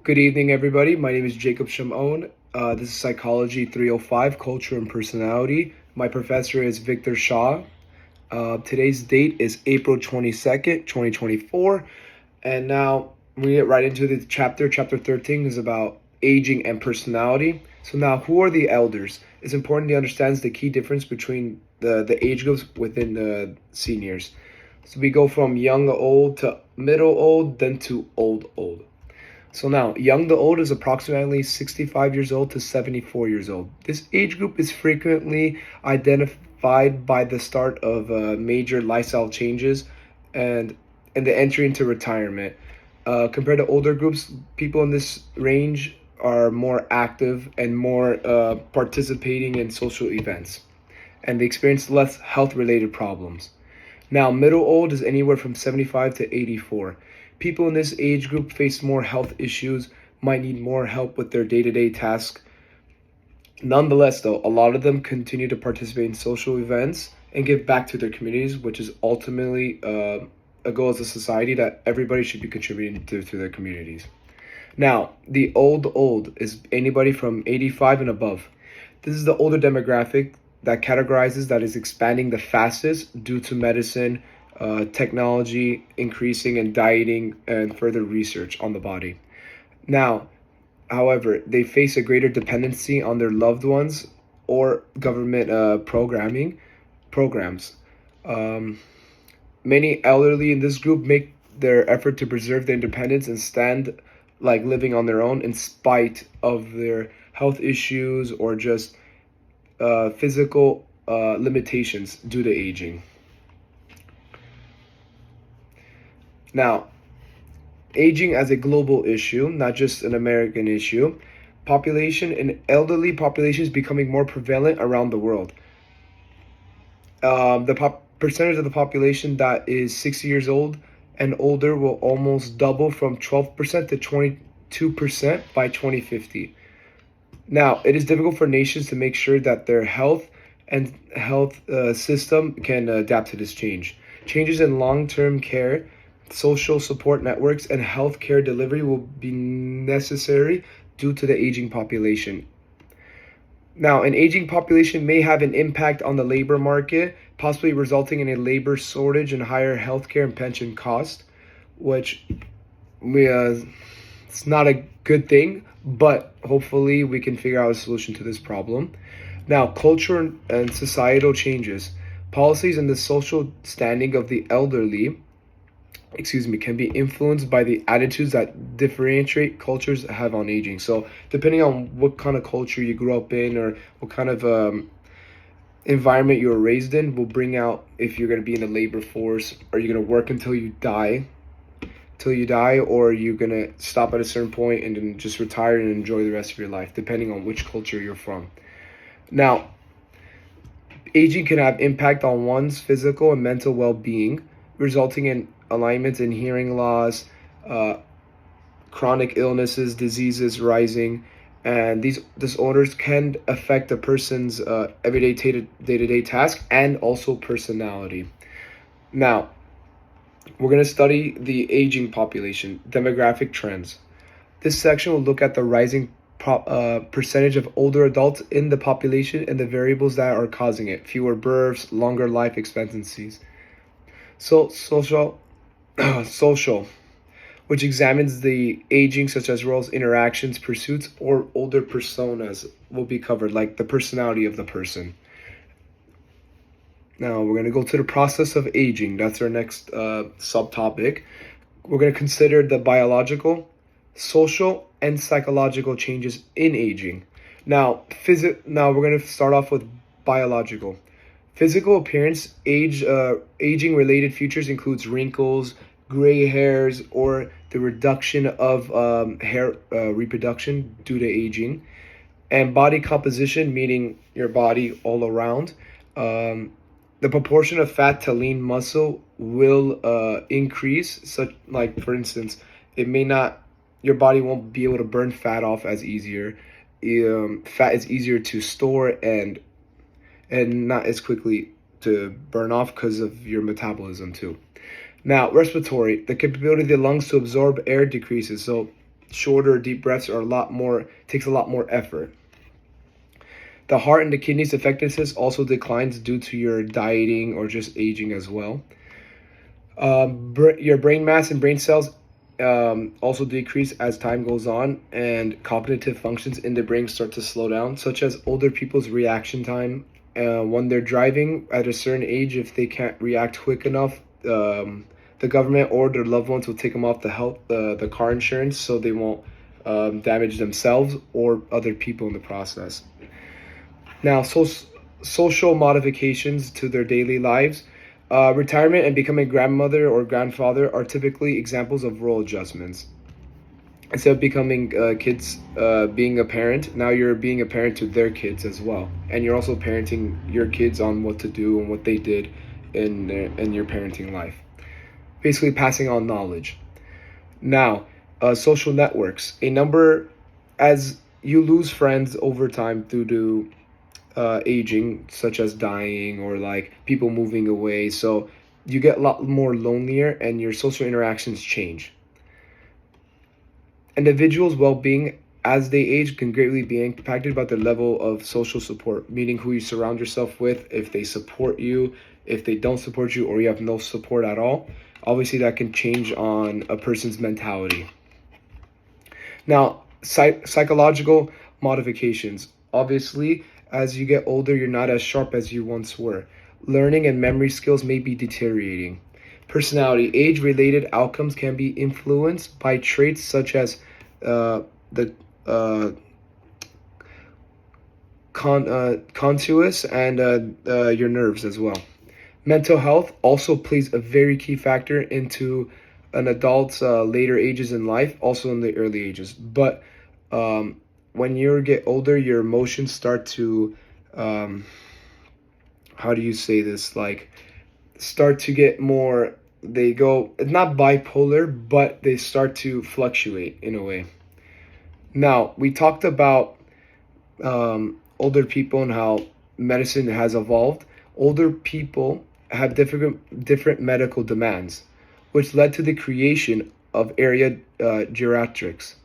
Good evening, everybody. My name is Jacob Shimon. This is Psychology 305, Culture and Personality. My professor is Victor Shaw. Today's date is April 22nd, 2024. And now we get right into the chapter. Chapter 13 is about aging and personality. So now, who are the elders? It's important to understand the key difference between the age groups within the seniors. So we go from young old to middle old, then to old old. So now, young to old is approximately 65 years old to 74 years old. This age group is frequently identified by the start of major lifestyle changes and the entry into retirement. Compared to older groups, people in this range are more active and more participating in social events, and they experience less health-related problems. Now, middle old is anywhere from 75 to 84. People in this age group face more health issues, might need more help with their day-to-day tasks. Nonetheless, though, a lot of them continue to participate in social events and give back to their communities, which is ultimately a goal as a society that everybody should be contributing to their communities. Now, the old is anybody from 85 and above. This is the older demographic that categorizes that is expanding the fastest due to medicine, technology increasing, and dieting and further research on the body. Now, however, they face a greater dependency on their loved ones or government programs. Um, Many elderly in this group make their effort to preserve their independence and stand like living on their own in spite of their health issues or just physical limitations due to aging. Now, aging as a global issue, not just an American issue. Population and elderly population is becoming more prevalent around the world. The percentage of the population that is 60 years old and older will almost double from 12% to 22% by 2050. Now, it is difficult for nations to make sure that their health system can adapt to this change. Changes in long-term care, social support networks, and healthcare delivery will be necessary due to the aging population. Now, an aging population may have an impact on the labor market, possibly resulting in a labor shortage and higher healthcare and pension costs, which it's not a good thing, but hopefully we can figure out a solution to this problem. Now, culture and societal changes. Policies and the social standing of the elderly, can be influenced by the attitudes that differentiate cultures have on aging. So depending on what kind of culture you grew up in or what kind of environment you were raised in will bring out if you're going to be in the labor force. Are you going to work until you die, or are you going to stop at a certain point and then just retire and enjoy the rest of your life, depending on which culture you're from. Now, aging can have impact on one's physical and mental well-being, resulting in alignments in hearing loss, chronic illnesses, diseases rising, and these disorders can affect a person's everyday day-to-day tasks and also personality. Now, we're going to study the aging population, demographic trends. This section will look at the rising percentage of older adults in the population and the variables that are causing it: fewer births, longer life expectancies. So social, which examines the aging, such as roles, interactions, pursuits, or older personas, will be covered, like the personality of the person. Now we're going to go to the process of aging. That's our next subtopic. We're going to consider the biological, social, and psychological changes in aging. Now we're going to start off with biological. Physical appearance, aging-related features includes wrinkles, gray hairs, or the reduction of hair reproduction due to aging, and body composition, meaning your body all around. The proportion of fat to lean muscle will increase. Such, like for instance, your body won't be able to burn fat off as easier. Fat is easier to store and not as quickly to burn off because of your metabolism too. Now, respiratory, the capability of the lungs to absorb air decreases. So shorter deep breaths are a lot more, takes a lot more effort. The heart and the kidneys effectiveness also declines due to your dieting or just aging as well. Your brain mass and brain cells also decrease as time goes on, and cognitive functions in the brain start to slow down, such as older people's reaction time. When they're driving at a certain age, if they can't react quick enough, the government or their loved ones will take them off the car insurance, so they won't damage themselves or other people in the process. Now, social modifications to their daily lives. Retirement and becoming grandmother or grandfather are typically examples of role adjustments. Instead of becoming kids, being a parent, now you're being a parent to their kids as well, and you're also parenting your kids on what to do and what they did in your parenting life. Basically, passing on knowledge. Now, social networks. As you lose friends over time due to aging, such as dying or like people moving away. So you get a lot more lonelier and your social interactions change. Individuals' well being as they age can greatly be impacted by the level of social support, meaning who you surround yourself with, if they support you, if they don't support you, or you have no support at all. Obviously, that can change on a person's mentality. Now, psychological modifications. Obviously, as you get older, you're not as sharp as you once were. Learning and memory skills may be deteriorating. Personality. Age-related outcomes can be influenced by traits such as the contuous and your nerves as well. Mental health also plays a very key factor into an adult's later ages in life, also in the early ages. But when you get older, your emotions start to, how do you say this? Like, start to get more, they go, it's not bipolar, but they start to fluctuate in a way. Now, we talked about older people and how medicine has evolved. Older people have different medical demands, which led to the creation of area geriatrics.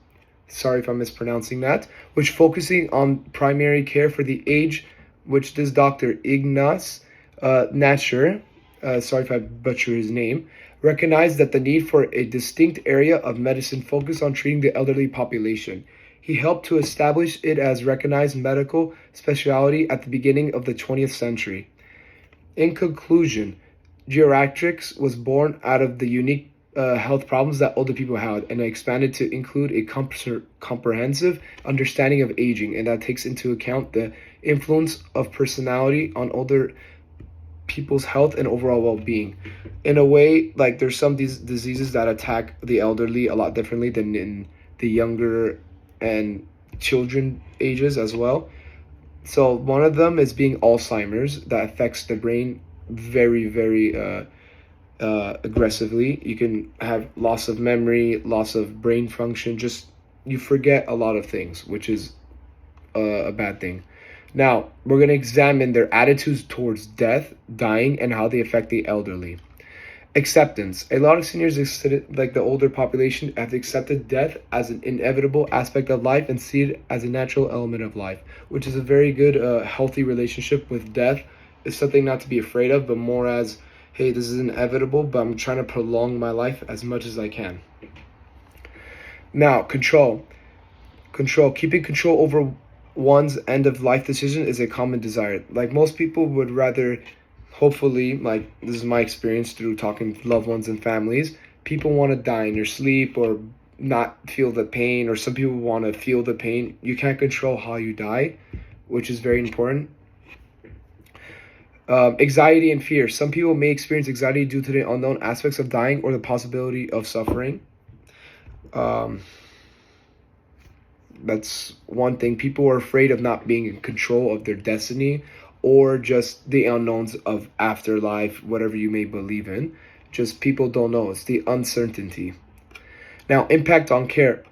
Sorry if I'm mispronouncing that, which focusing on primary care for the age, which this Dr. Ignaz Natcher, sorry if I butcher his name, recognized that the need for a distinct area of medicine focused on treating the elderly population. He helped to establish it as recognized medical specialty at the beginning of the 20th century. In conclusion, geriatrics was born out of the unique health problems that older people had, and expanded to include a comprehensive understanding of aging, and that takes into account the influence of personality on older people's health and overall well-being. In a way, like there's some diseases that attack the elderly a lot differently than in the younger and children ages as well. So one of them is being Alzheimer's, that affects the brain very, very aggressively. You can have loss of memory, loss of brain function, just you forget a lot of things, which is a bad thing. Now, we're going to examine their attitudes towards death, dying, and how they affect the elderly. Acceptance. A lot of seniors, like the older population, have accepted death as an inevitable aspect of life and see it as a natural element of life, which is a very good, healthy relationship with death. It's something not to be afraid of, but more as, hey, this is inevitable, but I'm trying to prolong my life as much as I can. Now, control. Keeping control over one's end of life decision is a common desire. Like most people would rather, hopefully, like this is my experience through talking to loved ones and families, people want to die in their sleep or not feel the pain, or some people want to feel the pain. You can't control how you die, which is very important. Anxiety and fear. Some people may experience anxiety due to the unknown aspects of dying or the possibility of suffering. That's one thing. People are afraid of not being in control of their destiny, or just the unknowns of afterlife, whatever you may believe in. Just people don't know. It's the uncertainty. Now, impact on care.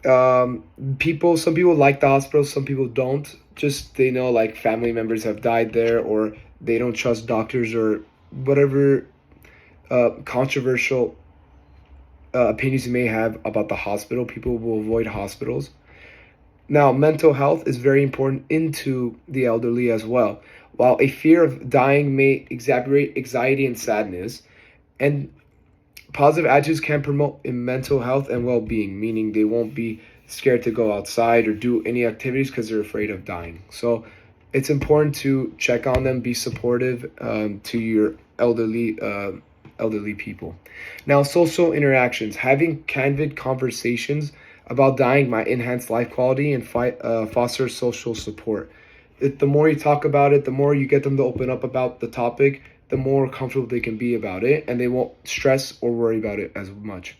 Some people like the hospital, some people don't. Just they know like family members have died there, or they don't trust doctors, or whatever controversial opinions you may have about the hospital. People will avoid hospitals. Now, mental health is very important into the elderly as well. While a fear of dying may exacerbate anxiety and sadness, and positive attitudes can promote in mental health and well-being, meaning they won't be scared to go outside or do any activities because they're afraid of dying. So it's important to check on them, be supportive to your elderly people. Now, social interactions, having candid conversations about dying might enhance life quality and foster social support. The more you talk about it, the more you get them to open up about the topic, the more comfortable they can be about it, and they won't stress or worry about it as much.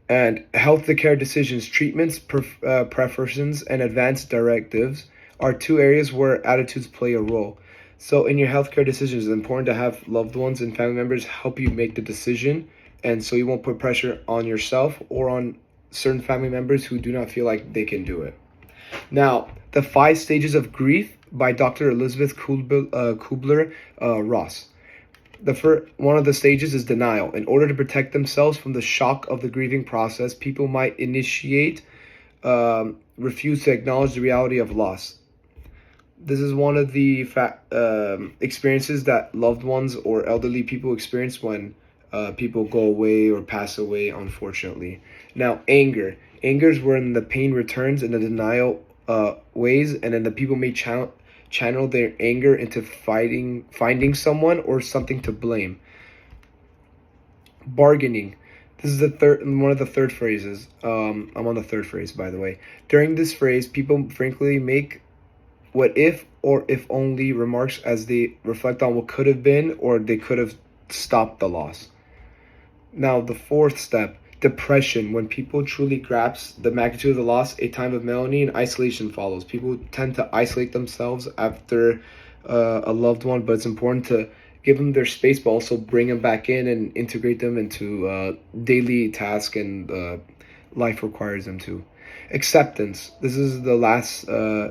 And healthcare decisions, treatments, preferences, and advanced directives are two areas where attitudes play a role. So, in your healthcare decisions, it's important to have loved ones and family members help you make the decision, and so you won't put pressure on yourself or on certain family members who do not feel like they can do it. Now, the 5 stages of grief by Dr. Elizabeth Kubler-Ross. One of the stages is denial. In order to protect themselves from the shock of the grieving process, people might refuse to acknowledge the reality of loss. This is one of the experiences that loved ones or elderly people experience when people go away or pass away, unfortunately. Now, anger. Anger is when the pain returns in the denial ways, and then the people may channel their anger into finding someone or something to blame. Bargaining. This is one of the third phrases. I'm on the third phrase, by the way. During this phrase, people frankly make what if or if only remarks as they reflect on what could have been or they could have stopped the loss. Now, the fourth step, depression. When people truly grasp the magnitude of the loss, a time of melancholy and isolation follows. People tend to isolate themselves after a loved one, but it's important to give them their space, but also bring them back in and integrate them into daily tasks and life requires them to. Acceptance. This is the last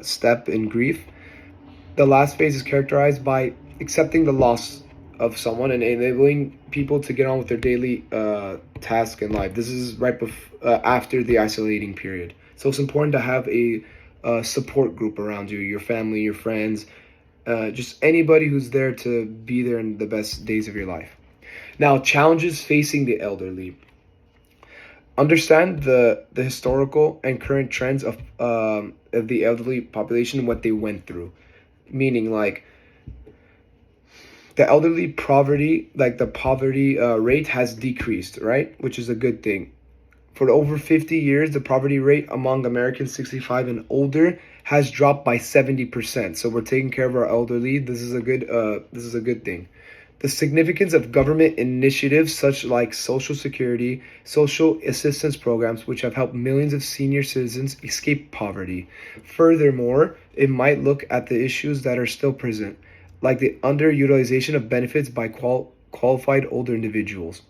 step in grief. The last phase is characterized by accepting the loss of someone and enabling people to get on with their daily task in life. This is right after the isolating period. So it's important to have a support group around you, your family, your friends, just anybody who's there to be there in the best days of your life. Now, challenges facing the elderly. Understand the historical and current trends of the elderly population and what they went through. Meaning, like, the elderly poverty, like the poverty rate has decreased, right? Which is a good thing. For over 50 years, the poverty rate among Americans 65 and older has dropped by 70%. So we're taking care of our elderly. This is a good thing. The significance of government initiatives such like Social Security, social assistance programs, which have helped millions of senior citizens escape poverty. Furthermore, it might look at the issues that are still present, like the underutilization of benefits by qualified older individuals,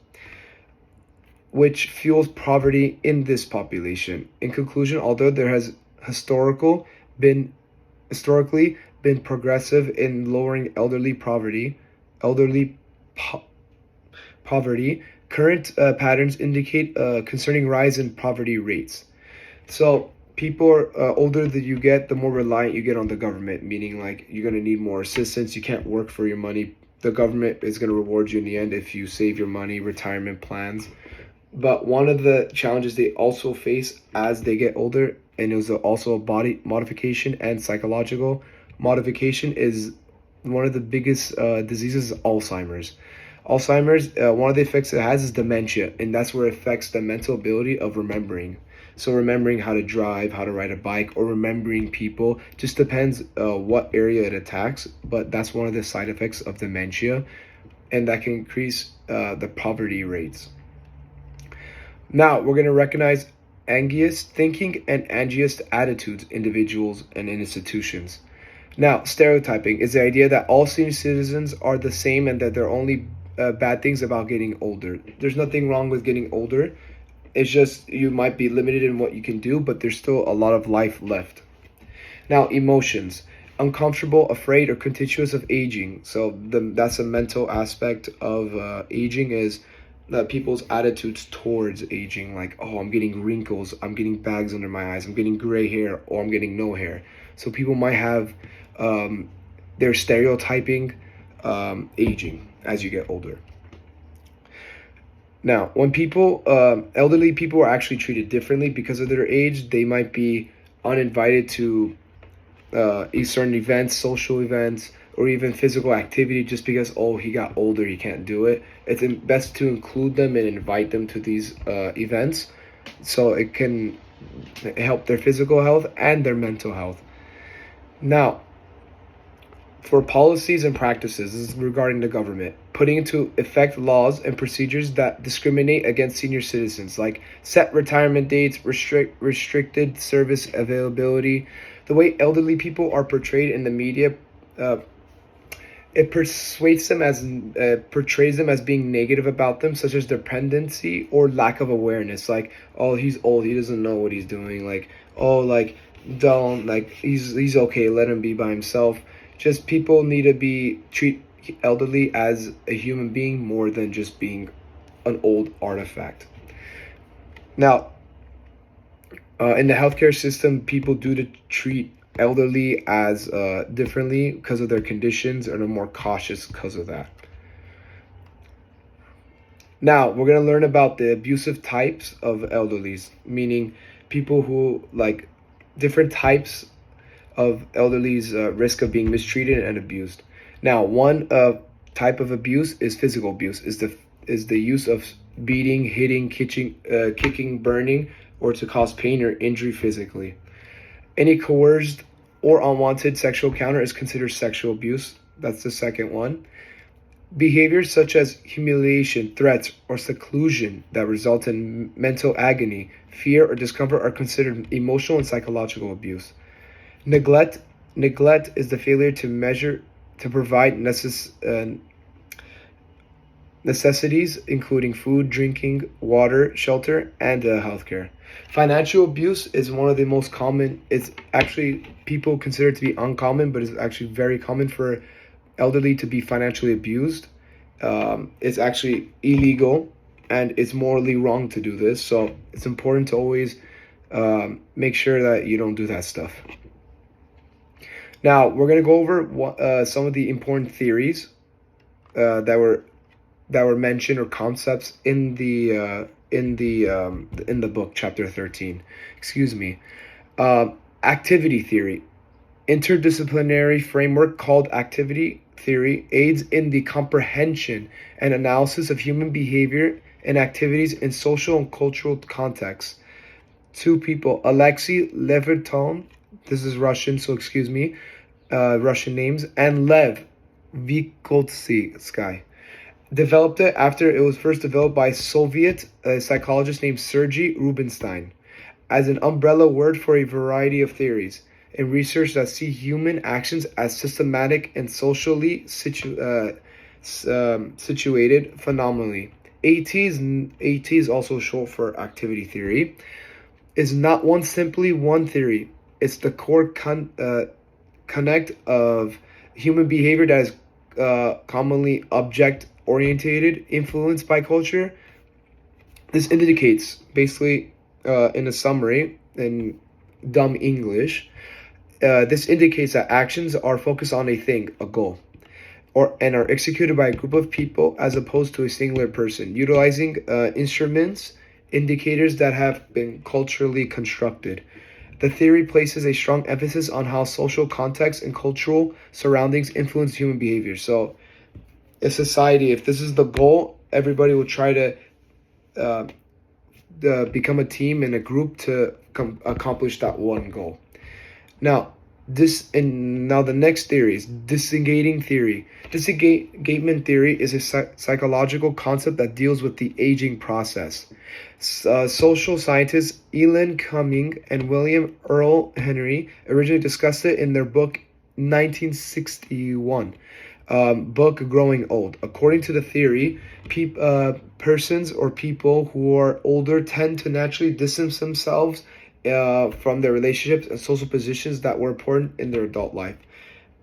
which fuels poverty in this population. In conclusion, although there has historically been progressive in lowering elderly poverty, current patterns indicate a concerning rise in poverty rates. So people are older that you get, the more reliant you get on the government, meaning like you're going to need more assistance. You can't work for your money. The government is going to reward you in the end if you save your money, retirement plans. But one of the challenges they also face as they get older, and it was also a body modification and psychological modification, is one of the biggest diseases is Alzheimer's. Alzheimer's, one of the effects it has is dementia, and that's where it affects the mental ability of remembering. So remembering how to drive, how to ride a bike, or remembering people, just depends what area it attacks, but that's one of the side effects of dementia, and that can increase the poverty rates. Now, we're going to recognize anxious thinking and anxious attitudes, individuals and institutions. Now, stereotyping is the idea that all senior citizens are the same and that there are only bad things about getting older. There's nothing wrong with getting older. It's just you might be limited in what you can do, but there's still a lot of life left. Now, emotions. Uncomfortable, afraid, or contentious of aging. So that's a mental aspect of aging is people's attitudes towards aging, like, oh, I'm getting wrinkles, I'm getting bags under my eyes, I'm getting gray hair, or I'm getting no hair. So people might have they're stereotyping aging as you get older. Now, when elderly people are actually treated differently because of their age. They might be uninvited to certain events, social events, or even physical activity just because, oh, he got older, he can't do it. It's best to include them and invite them to these events so it can help their physical health and their mental health. Now, for policies and practices, this is regarding the government, putting into effect laws and procedures that discriminate against senior citizens, like set retirement dates, restricted service availability. The way elderly people are portrayed in the media, it portrays them as being negative about them, such as dependency or lack of awareness. Like, oh, he's old, he doesn't know what he's doing. Like, oh, like, don't, like, he's okay, let him be by himself. Just people need to treat elderly as a human being more than just being an old artifact. Now, in the healthcare system, people do to treat elderly as differently because of their conditions, and are more cautious because of that. Now, we're going to learn about the abusive types of elderlies, meaning people who, like, different types of elderly's risk of being mistreated and abused. Now, one type of abuse is physical abuse, is the use of beating, hitting, kicking, burning, or to cause pain or injury physically. Any coerced or unwanted sexual encounter is considered sexual abuse. That's the second one. Behaviors such as humiliation, threats, or seclusion that result in mental agony, fear, or discomfort are considered emotional and psychological abuse. Neglect is the failure to provide necessities, including food, drinking, water, shelter, and healthcare. Financial abuse is one of the most common. It's actually, people consider it to be uncommon, but it's actually very common for elderly to be financially abused. It's actually illegal, and it's morally wrong to do this. So it's important to always make sure that you don't do that stuff. Now, we're going to go over some of the important theories that were mentioned, or concepts in the book, chapter 13. Excuse me. Activity theory. Interdisciplinary framework called activity theory aids in the comprehension and analysis of human behavior and activities in social and cultural contexts. Two people, Alexei Leverton, this is Russian, so excuse me, Russian names, and Lev Vygotsky developed it after it was first developed by Soviet psychologist named Sergei Rubinstein as an umbrella word for a variety of theories and research that see human actions as systematic and socially situated phenomenally. AT is also short for activity theory. Is not simply one theory. It's the core connect of human behavior that is commonly object-oriented, influenced by culture. This indicates, basically, in a summary, in dumb English, this indicates that actions are focused on a thing, a goal, and are executed by a group of people as opposed to a singular person, utilizing instruments, indicators that have been culturally constructed. The theory places a strong emphasis on how social context and cultural surroundings influence human behavior. So, a society, if this is the goal, everybody will try to become a team and a group to accomplish that one goal. Now, the next theory is disengaging theory. Disengagement theory is a psychological concept that deals with the aging process. Social scientists Ian Cumming and William Earl Henry originally discussed it in their book 1961, book Growing Old. According to the theory, persons or people who are older tend to naturally distance themselves from their relationships and social positions that were important in their adult life.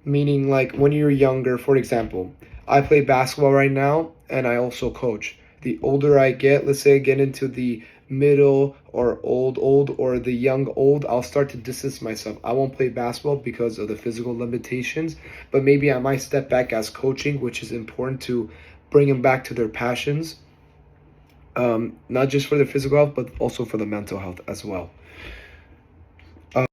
Meaning, like, when you're younger, for example, I play basketball right now and I also coach. The older I get, let's say I get into the middle or old or the young old, I'll start to distance myself. I won't play basketball because of the physical limitations, but maybe I might step back as coaching, which is important to bring them back to their passions, not just for their physical health, but also for the mental health as well.